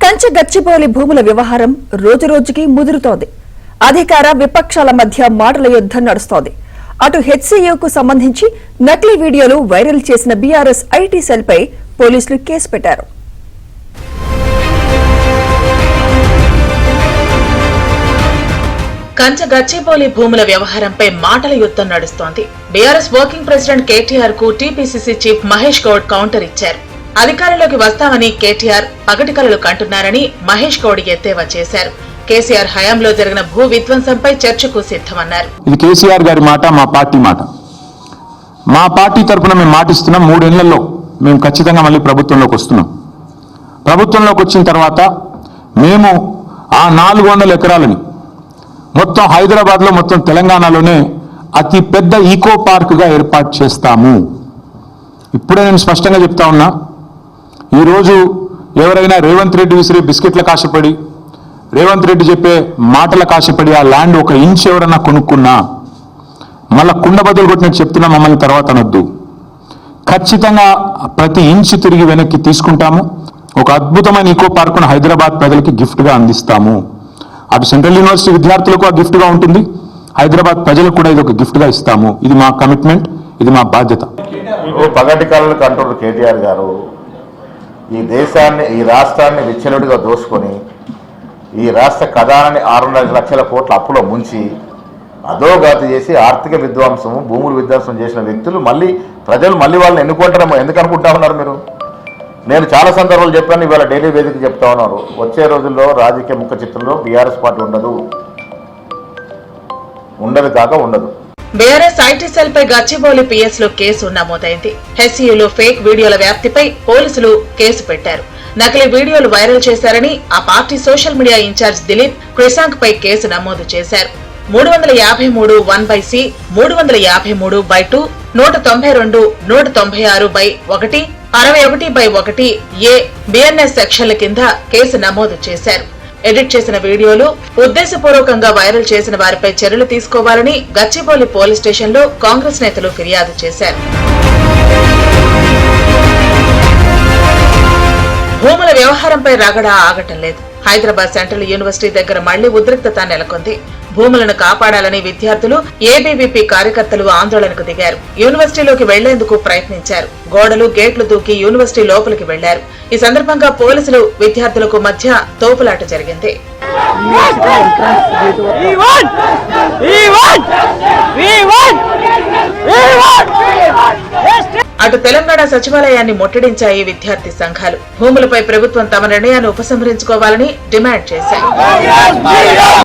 కంచె గచ్చిబౌలి భూముల వ్యవహారం రోజురోజుకి ముదురుతోంది. అధికార విపక్షాల మధ్య మాటల యుద్ధం నడుస్తోంది. అటు హెచ్సీయూకు సంబంధించి నకిలీ వీడియోలు వైరల్ చేసిన బీఆర్ఎస్ ఐటీ సెల్ పై పోలీసులు కేసు పెట్టారు. కంచె గచ్చిబౌలి భూముల వ్యవహారంపై మాటల యుద్ధం నడుస్తోంది. బీఆర్ఎస్ వర్కింగ్ ప్రెసిడెంట్ కేటీఆర్ కు TPCC chief Mahesh Goud counter ఇచ్చారు. అధికారంలోకి వస్తామని కేటీఆర్ పగటి కలలు కంటున్నారని మహేష్ గౌడ్ ఎద్దేవా చేశారు. కేసీఆర్ హయాంలో జరిగిన భూ విధ్వంసంపై చర్చకు సిద్ధమన్నారు. ఇది కేసీఆర్ గారి మాట, మా పార్టీ మాట. మా పార్టీ తరఫున మేము మాటిస్తున్నాం, 3 ఏళ్లలో మేము ఖచ్చితంగా మళ్ళీ ప్రభుత్వంలోకి వస్తున్నాం. ప్రభుత్వంలోకి వచ్చిన తర్వాత మేము ఆ 400 ఎకరాలని మొత్తం హైదరాబాద్లో, మొత్తం తెలంగాణలోనే అతి పెద్ద ఈకో పార్క్గా ఏర్పాటు చేస్తాము. ఇప్పుడే నేను స్పష్టంగా చెప్తా ఉన్నా, ఈరోజు ఎవరైనా రేవంత్ రెడ్డి విసిరే బిస్కెట్ల కాశపడి, రేవంత్ రెడ్డి చెప్పే మాటల కాశపడి ఆ ల్యాండ్ 1 ఇంచ్ ఎవరన్నా కొనుక్కున్నా మళ్ళా కుండ బదులు కొట్టినట్టు చెప్తున్నా, మమ్మల్ని తర్వాత అనొద్దు. ఖచ్చితంగా ప్రతి ఇంచ్ తిరిగి వెనక్కి తీసుకుంటాము. ఒక అద్భుతమైన ఈకో పార్కును హైదరాబాద్ ప్రజలకి గిఫ్ట్గా అందిస్తాము. అటు సెంట్రల్ యూనివర్సిటీ విద్యార్థులకు ఆ గిఫ్ట్గా ఉంటుంది, హైదరాబాద్ ప్రజలకు కూడా ఇది ఒక గిఫ్ట్గా ఇస్తాము. ఇది మా కమిట్మెంట్, ఇది మా బాధ్యత. పగటి కళలు కంట్రోల్ కేటీఆర్ గారు ఈ దేశాన్ని, ఈ రాష్ట్రాన్ని విచ్చలుడిగా దోసుకొని ఈ రాష్ట్ర ఖజానాన్ని 6.5 లక్షల కోట్ల అప్పులో ముంచి అధోగతి చేసి ఆర్థిక విధ్వంసము, భూములు విధ్వంసం చేసిన వ్యక్తులు ప్రజలు వాళ్ళని ఎన్నుకుంటారేమో ఎందుకు అనుకుంటా ఉన్నారు మీరు? నేను చాలా సందర్భాలు చెప్పాను, ఇవాళ డైలీ వేదిక చెప్తా ఉన్నారు. వచ్చే రోజుల్లో రాజకీయ ముఖ చిత్రంలో బీఆర్ఎస్ పార్టీ ఉండదు కాక ఉండదు. బీఆర్ఎస్ ఐటీ సెల్ పై గచ్చిబౌలి పిఎస్ లో కేసు నమోదైంది. హెచ్సీయూలో ఫేక్ వీడియోల వ్యాప్తిపై పోలీసులు కేసు పెట్టారు. నకిలీ వీడియోలు వైరల్ చేశారని ఆ party social media in charge Dileep Krishank పై కేసు నమోదు చేశారు. 353(1)(c), 353(2), 192, 196(1), 61(1)(a) బిఎన్ఎస్ సెక్షన్ల కింద కేసు నమోదు చేశారు. ఎడిట్ చేసిన వీడియోలు ఉద్దేశపూర్వకంగా వైరల్ చేసిన వారిపై చర్యలు తీసుకోవాలని గచ్చిబౌలి పోలీస్ స్టేషన్లో కాంగ్రెస్ నేతలు ఫిర్యాదు చేశారు. భూముల వ్యవహారంపై రగడ ఆగటం లేదు. హైదరాబాద్ సెంట్రల్ యూనివర్సిటీ దగ్గర మళ్లీ ఉద్రిక్తత నెలకొంది. భూములను కాపాడాలని విద్యార్థులు, ఏబీవీపీ కార్యకర్తలు ఆందోళనకు దిగారు. యూనివర్సిటీలోకి వెళ్లేందుకు ప్రయత్నించారు. గోడలు, గేట్లు దూకి యూనివర్సిటీ లోపలికి వెళ్లారు. ఈ సందర్భంగా పోలీసులు, విద్యార్థులకు మధ్య తోపులాట జరిగింది. అటు తెలంగాణ సచివాలయాన్ని ముట్టడించాయి విద్యార్థి సంఘాలు. భూములపై ప్రభుత్వం తమ నిర్ణయాన్ని ఉపసంహరించుకోవాలని డిమాండ్ చేశాయి.